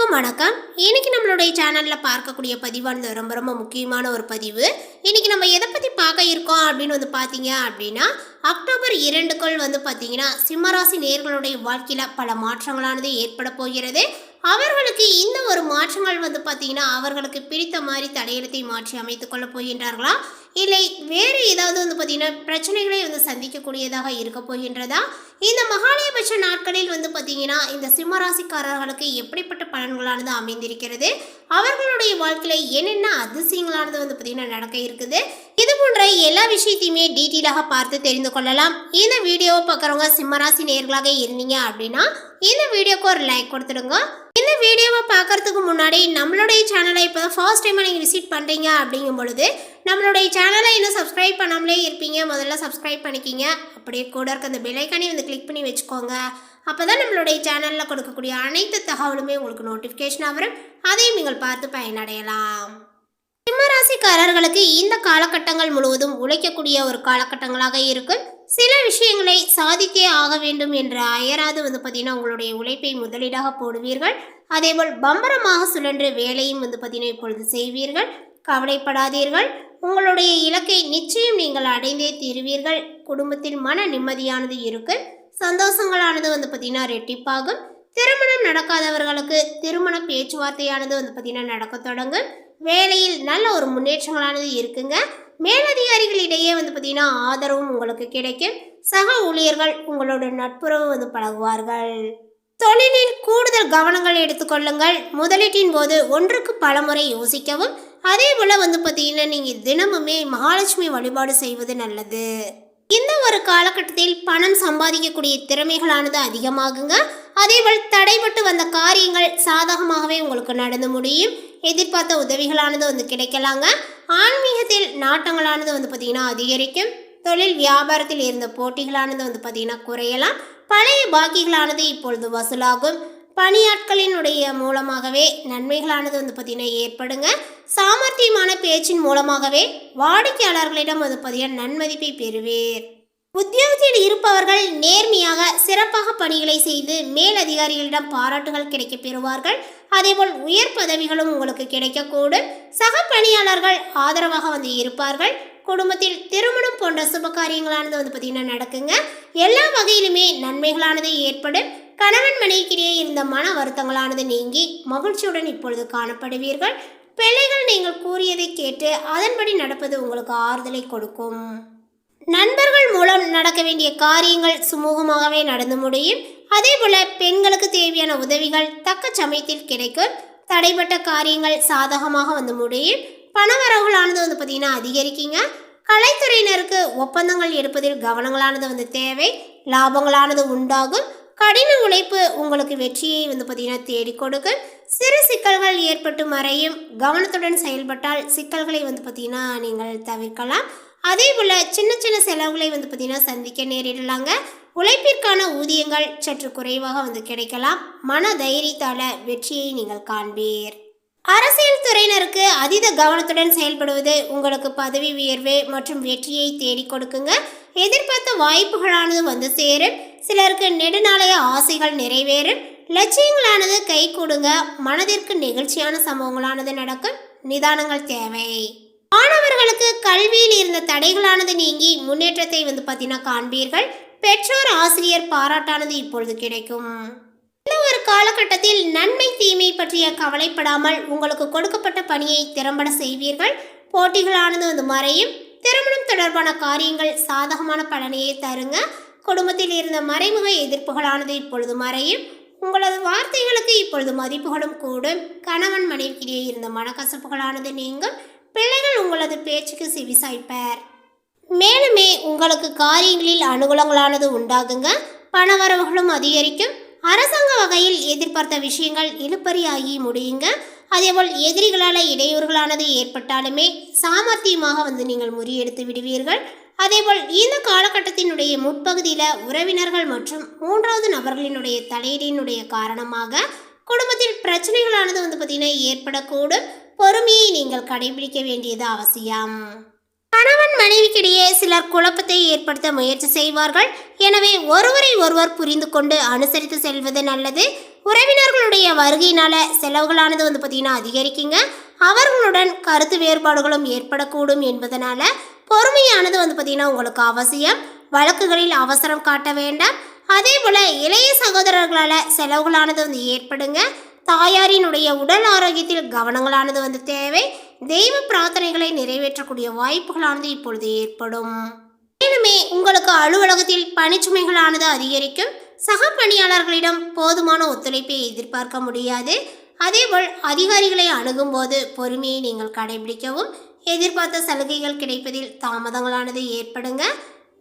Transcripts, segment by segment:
எல்லாருக்கும் வணக்கம். இன்னைக்கு நம்மளுடைய சேனல்ல பார்க்கக்கூடிய பதிவானது ரொம்ப முக்கியமான ஒரு பதிவு. இன்னைக்கு நம்ம எதை பத்தி பார்க்க இருக்கோம் அப்படின்னு பாத்தீங்க அப்படின்னா, அக்டோபர் 2க்குள் பாத்தீங்கன்னா சிம்மராசி நேயர்களுடைய வாழ்க்கையில பல மாற்றங்களானது ஏற்பட போகிறது. அவர்களுக்கு இந்த ஒரு மாற்றங்கள் பாத்தீங்கன்னா அவர்களுக்கு பிடித்த மாதிரி தடையெழுத்தை மாற்றி அமைத்துக் கொள்ள போகின்றார்களா, இல்லை வேறு ஏதாவது பாத்தீங்கன்னா பிரச்சனைகளை சந்திக்கக்கூடியதாக இருக்க போகின்றதா? இந்த மகாலயபட்ச நாட்களில் பாத்தீங்கன்னா இந்த சிம்மராசிக்காரர்களுக்கு எப்படிப்பட்ட பலன்களானது அமைந்திருக்கிறது, அவர்களுடைய வாழ்க்கையில என்னென்ன அதிசயங்களானது பாத்தீங்கன்னா நடக்க இருக்குது, இது போன்ற எல்லா விஷயத்தையுமே டீட்டெயிலாக பார்த்து தெரிந்து கொள்ளலாம். இந்த வீடியோவை பார்க்குறவங்க சிம்மராசி நேயர்களாக இருந்தீங்க அப்படின்னா இந்த வீடியோக்கு ஒரு லைக் கொடுத்துடுங்க. இந்த வீடியோவை பார்க்கறதுக்கு முன்னாடி நம்மளுடைய சேனலை இப்போ தான் ஃபர்ஸ்ட் டைம் நீங்கள் விசிட் பண்ணுறீங்க அப்படிங்கும் பொழுது நம்மளுடைய சேனலை இன்னும் சப்ஸ்கிரைப் பண்ணாமலே இருப்பீங்க, முதல்ல சப்ஸ்கிரைப் பண்ணிக்கிங்க. அப்படியே கூட இருக்க அந்த பெல் ஐக்கானை கிளிக் பண்ணி வச்சுக்கோங்க. அப்போ தான் நம்மளுடைய சேனலில் கொடுக்கக்கூடிய அனைத்து தகவலுமே உங்களுக்கு நோட்டிஃபிகேஷனாக வரும், அதையும் நீங்கள் பார்த்து பயனடையலாம். சிம்மராசிக்காரர்களுக்கு இந்த காலகட்டங்கள் முழுவதும் உழைக்கக்கூடிய ஒரு காலகட்டங்களாக இருக்கும். சில விஷயங்களை சாதித்தே ஆக வேண்டும் என்ற அயராது பார்த்தீங்கன்னா உங்களுடைய உழைப்பை முதலீடாக போடுவீர்கள். அதேபோல் பம்பரமாக சுழன்று வேலையும் பார்த்தீங்கன்னா இப்பொழுது செய்வீர்கள். கவலைப்படாதீர்கள், உங்களுடைய இலக்கை நிச்சயம் நீங்கள் அடைந்தே தீருவீர்கள். குடும்பத்தில் மன நிம்மதியானது இருக்கு, சந்தோஷங்களானது பார்த்தீங்கன்னா ரெட்டிப்பாகும். திருமணம் நடக்காதவர்களுக்கு திருமண பேச்சுவார்த்தையானது பார்த்தீங்கன்னா நடக்க தொடங்கும். வேலையில் நல்ல ஒரு முன்னேற்றங்களானது இருக்குங்க. மேலதிகாரிகளிடையே பார்த்தீங்கன்னா ஆதரவும் உங்களுக்கு கிடைக்கும். சக ஊழியர்கள் உங்களோட நட்புறவு பழகுவார்கள். தொழிலில் கூடுதல் கவனங்கள் எடுத்துக்கொள்ளுங்கள். முதலீட்டின் போது ஒன்றுக்கு பலமுறை யோசிக்கவும். அதே போல பார்த்தீங்கன்னா நீங்கள் தினமுமே மகாலட்சுமி வழிபாடு செய்வது நல்லது. இந்த ஒரு காலகட்டத்தில் பணம் சம்பாதிக்கக்கூடிய திறமைகளானது அதிகமாகுங்க. அதேபோல் தடைபட்டு வந்த காரியங்கள் சாதகமாகவே உங்களுக்கு நடந்து முடியும். எதிர்பார்த்த உதவிகளானது கிடைக்கலாங்க. ஆன்மீகத்தில் நாட்டங்களானது பார்த்தீங்கன்னா அதிகரிக்கும். தொழில் வியாபாரத்தில் இருந்த போட்டிகளானது பார்த்தீங்கன்னா குறையலாம். பழைய பாக்கிகளானது இப்பொழுது வசூலாகும். பணியாட்களினுடைய மூலமாகவே நன்மைகளானது பார்த்தீங்கன்னா ஏற்படுங்க. சாமர்த்தியமான பேச்சின் மூலமாகவே வாடிக்கையாளர்களிடம் பார்த்தீங்கன்னா நன்மதிப்பை பெறுவீர். உத்தியோகத்தில் இருப்பவர்கள் நேர்மையாக சிறப்பாக பணிகளை செய்து மேல் அதிகாரிகளிடம் பாராட்டுகள் கிடைக்க பெறுவார்கள். அதேபோல் உயர் பதவிகளும் உங்களுக்கு கிடைக்கக்கூடும். சக பணியாளர்கள் ஆதரவாக இருப்பார்கள். குடும்பத்தில் திருமணம் போன்ற சுப காரியங்களானது பார்த்தீங்கன்னா நடக்குங்க. எல்லா வகையிலுமே நன்மைகளானது ஏற்படும். கணவன் மனைவிக்கிடையே இருந்த மன வருத்தங்களானது நீங்கி மகிழ்ச்சியுடன் இப்பொழுது காணப்படுவீர்கள். பிள்ளைகள் நீங்கள் கூறியதை கேட்டு அதன்படி நடப்பது உங்களுக்கு ஆறுதலை கொடுக்கும். நண்பர்கள் மூலம் நடக்க வேண்டிய காரியங்கள் சுமூகமாகவே நடந்து முடியும். அதே போல பெண்களுக்கு தேவையான உதவிகள் தக்க சமயத்தில் கிடைக்கும். தடைப்பட்ட காரியங்கள் சாதகமாக முடியும். பணவரவுகளானது பார்த்தீங்கன்னா அதிகரிக்குங்க. கலைத்துறையினருக்கு ஒப்பந்தங்கள் எடுப்பதில் கவனங்களானது தேவை. லாபங்களானது உண்டாகும். கடின உழைப்பு உங்களுக்கு வெற்றியை பார்த்தீங்கன்னா தேடி கொடுக்கும். சிறு சிக்கல்கள் ஏற்பட்டு மறையும். கவனத்துடன் செயல்பட்டால் சிக்கல்களை பார்த்தீங்கன்னா நீங்கள் தவிர்க்கலாம். அதே போல் சின்ன சின்ன செலவுகளை பார்த்தீங்கன்னா சந்திக்க நேரிடலாங்க. உழைப்பிற்கான ஊதியங்கள் சற்று குறைவாக கிடைக்கலாம். மன தைரியத்தால் வெற்றியை நீங்கள் காண்பீர். அரசியல் துறையினருக்கு அதீத கவனத்துடன் செயல்படுவது உங்களுக்கு பதவி உயர்வு மற்றும் வெற்றியை தேடி கொடுக்குங்க. எதிர்பார்த்த வாய்ப்புகளானது சேரும். சிலருக்கு நெடுநாளைய ஆசைகள் நிறைவேறும். லட்சியங்களானது கை கொடுங்க. மனதிற்கு நெகிழ்ச்சியான சம்பவங்களானது நடக்கும். நிதானங்கள் தேவை. மாணவர்களுக்கு கல்வியில் இருந்த தடைகளானது நீங்கி முன்னேற்றத்தை பார்த்தீங்கன்னா காண்பீர்கள். பெற்றோர் ஆசிரியர் பாராட்டானது இப்பொழுது கிடைக்கும். இந்த ஒரு காலகட்டத்தில் நன்மை தீமை பற்றிய கவலைப்படாமல் உங்களுக்கு கொடுக்கப்பட்ட பணியை திறம்பட செய்வீர்கள். போட்டிகளானது மறையும். திருமணம் தொடர்பான காரியங்கள் சாதகமான பலனையே தருங்க. குடும்பத்தில் இருந்த மறைமுக எதிர்ப்புகளானது இப்பொழுது மறையும். உங்களது வார்த்தைகளுக்கு இப்பொழுது மதிப்புகளும் கூடும். கணவன் மனைவிக்கிடையே இருந்த மனக்கசப்புகளானது நீங்கும். பிள்ளைகள் உங்களது பேச்சுக்கு செவிசாய்ப்பர். மேலுமே உங்களுக்கு காரியங்களில் அனுகூலங்களானது உண்டாகுங்க. பணவரவுகளும் அதிகரிக்கும். அரசாங்க வகையில் எதிர்பார்த்த விஷயங்கள் இழுபறியாகி முடியுங்க. அதேபோல் எதிரிகளால் இடையூறுகளானது ஏற்பட்டாலுமே சாமர்த்தியமாக நீங்கள் முறியெடுத்து விடுவீர்கள். அதேபோல் இந்த காலகட்டத்தினுடைய முற்பகுதியில் உறவினர்கள் மற்றும் மூன்றாவது நபர்களினுடைய தலையீடினுடைய காரணமாக குடும்பத்தில் பிரச்சனைகளானது பார்த்தீங்கன்னா ஏற்படக்கூடும். பொறுமையை நீங்கள் கடைபிடிக்க வேண்டியது அவசியம். கணவன் மனைவிக்கிடையே சிலர் குழப்பத்தை ஏற்படுத்த முயற்சி செய்வார்கள். எனவே ஒருவரை ஒருவர் புரிந்து கொண்டு அனுசரித்து செல்வது நல்லது. உறவினர்களுடைய வருகையினால செலவுகளானது வந்து பார்த்தீங்கன்னா அதிகரிக்குங்க. அவர்களுடன் கருத்து வேறுபாடுகளும் ஏற்படக்கூடும் என்பதனால பொறுமையானது வந்து பார்த்தீங்கன்னா உங்களுக்கு அவசியம். வழக்குகளில் அவசரம் காட்ட வேண்டாம். அதே போல இளைய சகோதரர்களால் செலவுகளானது வந்து ஏற்படுங்க. தாயாரினுடைய உடல் ஆரோக்கியத்தில் கவனங்களானது வந்து தேவை. தெய்வ பிரார்த்தனைகளை நிறைவேற்றக்கூடிய வாய்ப்புகளானது இப்பொழுது ஏற்படும். மேலுமே உங்களுக்கு அலுவலகத்தில் பணிச்சுமைகளானது அதிகரிக்கும். சக பணியாளர்களிடம் போதுமான ஒத்துழைப்பை எதிர்பார்க்க முடியாது. அதேபோல் அதிகாரிகளை அணுகும் போது பொறுமையை நீங்கள் கடைபிடிக்கவும். எதிர்பார்த்த சலுகைகள் கிடைப்பதில் தாமதங்களானது ஏற்படுங்க.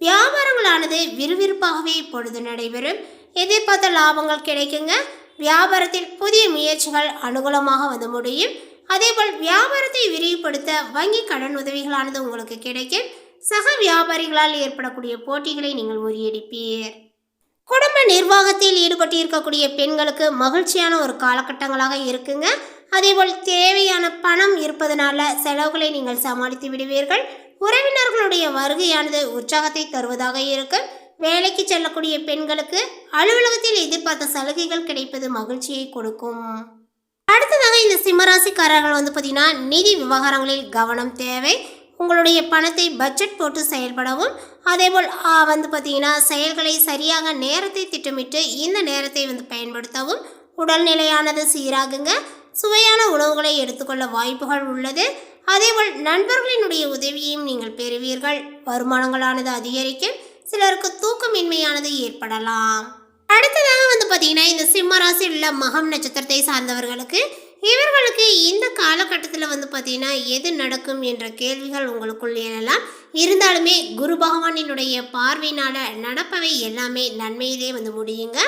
வியாபாரங்களானது விறுவிறுப்பாகவே இப்பொழுது நடைபெறும். எதிர்பார்த்த லாபங்கள் கிடைக்குங்க. வியாபாரத்தில் புதிய முயற்சிகள் அனுகூலமாக வந்து முடியும். அதேபோல் வியாபாரத்தை விரிவுபடுத்த வங்கி கடன் உதவிகளானது உங்களுக்கு கிடைக்கும். சக வியாபாரிகளால் ஏற்படக்கூடிய போட்டிகளை நீங்கள் முறியடிப்பீர். குடும்ப நிர்வாகத்தில் ஈடுபட்டு இருக்கக்கூடிய பெண்களுக்கு மகிழ்ச்சியான ஒரு காலகட்டங்களாக இருக்குங்க. அதேபோல் தேவையான பணம் இருப்பதனால செலவுகளை நீங்கள் சமாளித்து விடுவீர்கள். உறவினர்களுடைய வருகையானது உற்சாகத்தை தருவதாக இருக்கும். வேலைக்கு செல்லக்கூடிய பெண்களுக்கு அலுவலகத்தில் எதிர்பார்த்த சலுகைகள் கிடைப்பது மகிழ்ச்சியை கொடுக்கும். அடுத்ததாக இந்த சிம்மராசிக்காரர்கள் வந்து பார்த்தீங்கன்னா நிதி விவகாரங்களில் கவனம் தேவை. உங்களுடைய பணத்தை பட்ஜெட் போட்டு செயல்படவும். அதேபோல் வந்து பார்த்தீங்கன்னா செயல்களை சரியாக நேரத்தை திட்டமிட்டு இந்த நேரத்தை வந்து பயன்படுத்தவும். உடல்நிலையானது சீராகுங்க. சுவையான உணவுகளை எடுத்துக்கொள்ள வாய்ப்புகள் உள்ளது. அதேபோல் நண்பர்களினுடைய உதவியையும் நீங்கள் பெறுவீர்கள். வருமானங்களானது அதிகரிக்கும். சிலருக்கு தூக்கமின்மையானது ஏற்படலாம். அடுத்ததாக வந்து பார்த்தீங்கன்னா இந்த சிம்ம ராசியில் உள்ள மகம் நட்சத்திரத்தை சார்ந்தவர்களுக்கு இவர்களுக்கு இந்த காலகட்டத்தில் வந்து பார்த்தீங்கன்னா எது நடக்கும் என்ற கேள்விகள் உங்களுக்குள் எழலாம். இருந்தாலுமே குரு பகவானினுடைய பார்வையினால் நடப்பவை எல்லாமே நன்மையிலே வந்து முடியுங்க.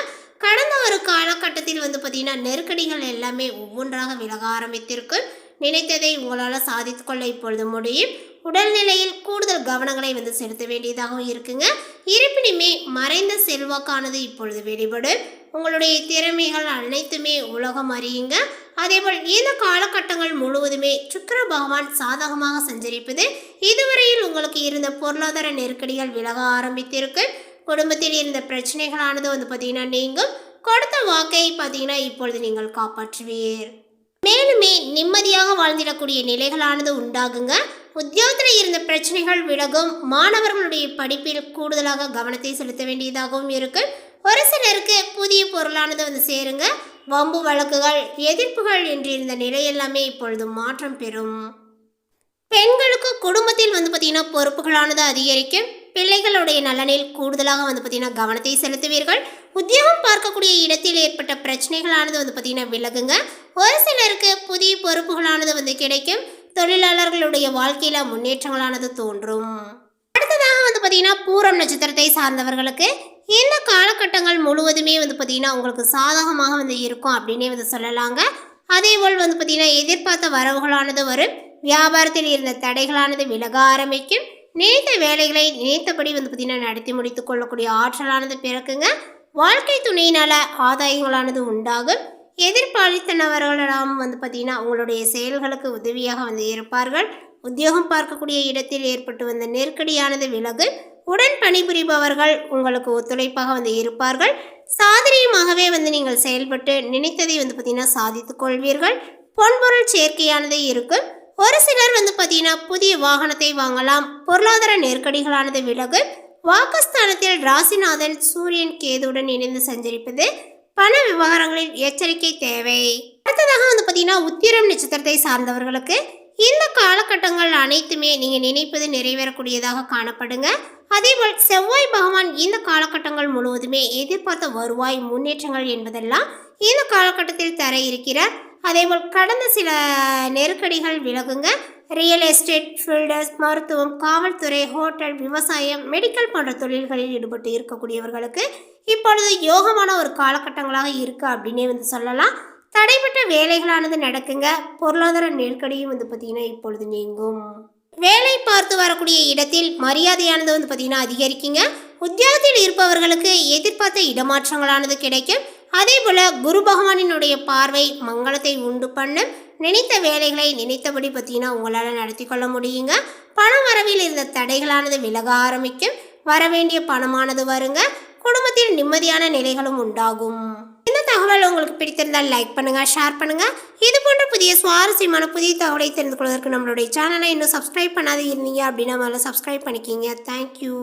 கடந்த ஒரு காலகட்டத்தில் வந்து பார்த்தீங்கன்னா நெருக்கடிகள் எல்லாமே ஒவ்வொன்றாக விலக ஆரம்பித்திருக்கு. நினைத்ததை உங்களால் சாதித்து கொள்ள இப்பொழுது முடியும். உடல்நிலையில் கூடுதல் கவனங்களை வந்து செலுத்த வேண்டியதாகவும் இருக்குங்க. இருப்பினுமே மறைந்த செல்வாக்கானது இப்பொழுது வெளிப்படும். உங்களுடைய திறமைகள் அனைத்துமே உலகம் அறியுங்க. அதேபோல் இந்த காலகட்டங்கள் முழுவதுமே சுக்கிர பகவான் சாதகமாக சஞ்சரிப்பது இதுவரையில் உங்களுக்கு இருந்த பொருளாதார நெருக்கடிகள் விலக ஆரம்பித்திருக்கு. குடும்பத்தில் இருந்த பிரச்சனைகளானது வந்து பார்த்தீங்கன்னா நீங்கும். கொடுத்த வாக்கை பார்த்தீங்கன்னா இப்பொழுது நீங்கள் காப்பாற்றுவீர். மேலுமே நிம்மதியாக வாழ்ந்திடக்கூடிய நிலைகளானது உண்டாகுங்க. உத்தியோகத்தில் இருந்த பிரச்சனைகள் விலகும். மாணவர்களுடைய படிப்பில் கூடுதலாக கவனத்தை செலுத்த வேண்டியதாகவும் இருக்கு. ஒரு சிலருக்கு புதிய பொருளானது வந்து சேருங்க. வம்பு வழக்குகள் எதிர்ப்புகள் என்று இருந்த நிலை எல்லாமே இப்பொழுது மாற்றம் பெறும். பெண்களுக்கு குடும்பத்தில் வந்து பார்த்தீங்கன்னா பொறுப்புகளானது அதிகரிக்கும். பிள்ளைகளுடைய நலனில் கூடுதலாக வந்து பார்த்தீங்கன்னா கவனத்தை செலுத்துவீர்கள். உத்தியோகம் பார்க்கக்கூடிய இடத்தில் ஏற்பட்ட பிரச்சனைகளானது வந்து பார்த்தீங்கன்னா விலகுங்க. ஒரு சிலருக்கு புதிய பொறுப்புகளானது வந்து கிடைக்கும். தொழிலாளர்களுடைய வாழ்க்கையில முன்னேற்றங்களானது தோன்றும். அடுத்ததாக வந்து பார்த்தீங்கன்னா பூரம் நட்சத்திரத்தை சார்ந்தவர்களுக்கு இந்த காலகட்டங்கள் முழுவதுமே வந்து பார்த்தீங்கன்னா உங்களுக்கு சாதகமாக வந்து இருக்கும் அப்படின்னே வந்து சொல்லலாங்க. அதேபோல் வந்து பார்த்தீங்கன்னா எதிர்பார்த்த வரவுகளானது வரும். வியாபாரத்தில் இருந்த தடைகளானது விலக ஆரம்பிக்கும். நினைத்த வேலைகளை நினைத்தபடி வந்து பார்த்தீங்கன்னா நடத்தி முடித்து கொள்ளக்கூடிய ஆற்றலானது பிறக்குங்க. வாழ்க்கை துணையினால ஆதாயங்களானது உண்டாகும். எதிர்பாலித்தனவர்களிடம் வந்து பார்த்தீங்கன்னா உங்களுடைய செயல்களுக்கு உதவியாக வந்து இருப்பார்கள். உத்தியோகம் பார்க்கக்கூடிய இடத்தில் ஏற்பட்டு வந்த நெருக்கடியானது விலகு. உடன் பணிபுரிபவர்கள் உங்களுக்கு ஒத்துழைப்பாக வந்து இருப்பார்கள். சாதனையுமாகவே வந்து நீங்கள் செயல்பட்டு நினைத்ததை வந்து பார்த்தீங்கன்னா சாதித்துக் கொள்வீர்கள். பொன்பொருள் சேர்க்கையானது இருக்கும். ஒரு சிலர் வந்து பார்த்தீங்கன்னா புதிய வாகனத்தை வாங்கலாம். பொருளாதார நெருக்கடிகளானது விலகு. வாக்குஸ்தானத்தில் ராசிநாதன் சூரியன் கேதுவுடன் இணைந்து சஞ்சரிப்பது பண விவகாரங்களில் எச்சரிக்கை தேவை. அடுத்ததாக வந்து பார்த்தீங்கன்னா உத்திரம் நட்சத்திரத்தை சார்ந்தவர்களுக்கு இந்த காலகட்டங்கள் அனைத்துமே நீங்கள் நினைப்பது நிறைவேறக்கூடியதாக காணப்படுங்க. அதேபோல் செவ்வாய் பகவான் இந்த காலகட்டங்கள் முழுவதுமே எதிர்பார்த்த வருவாய் முன்னேற்றங்கள் என்பதெல்லாம் இந்த காலகட்டத்தில் தர இருக்கிறார். அதேபோல் கடந்த சில நெருக்கடிகள் விலகுங்க. ரியல் எஸ்டேட், ஃபீல்டர்ஸ், மருத்துவம், காவல்துறை, ஹோட்டல், விவசாயம், மெடிக்கல் போன்ற தொழில்களில் ஈடுபட்டு இருக்கக்கூடியவர்களுக்கு இப்பொழுது யோகமான ஒரு காலகட்டங்களாக இருக்கு அப்படின்னே வந்து சொல்லலாம். தடைப்பட்ட வேலைகளானது நடக்குங்க. பொருளாதார நெருக்கடியும் வந்து பார்த்தீங்கன்னா இப்பொழுது நீங்கும். வேலை பார்த்து வரக்கூடிய இடத்தில் மரியாதையானது வந்து பார்த்தீங்கன்னா அதிகரிக்குங்க. உத்தியோகத்தில் இருப்பவர்களுக்கு எதிர்பார்த்த இடமாற்றங்களானது கிடைக்கும். அதே போல குரு பகவானினுடைய பார்வை மங்களத்தை உண்டு பண்ணும். நினைத்த வேலைகளை நினைத்தபடி பார்த்தீங்கன்னா உங்களால் நடத்தி கொள்ள முடியுங்க. பண வரவில் இருந்த தடைகளானது விலக ஆரம்பிக்கும். வரவேண்டிய பணமானது வருங்க. குடும்பத்தில் நிம்மதியான நிலைகளும் உண்டாகும். இந்த தகவல் உங்களுக்கு பிடித்திருந்தால் லைக் பண்ணுங்கள், ஷேர் பண்ணுங்கள். இது போன்ற புதிய சுவாரஸ்யமான புதிய தகவலை தெரிந்து கொள்வதற்கு நம்மளுடைய சேனலை இன்னும் சப்ஸ்கிரைப் பண்ணாத இருந்தீங்க அப்படின்னா முதல்ல சப்ஸ்கிரைப் பண்ணிக்கிங்க. தேங்க்யூ.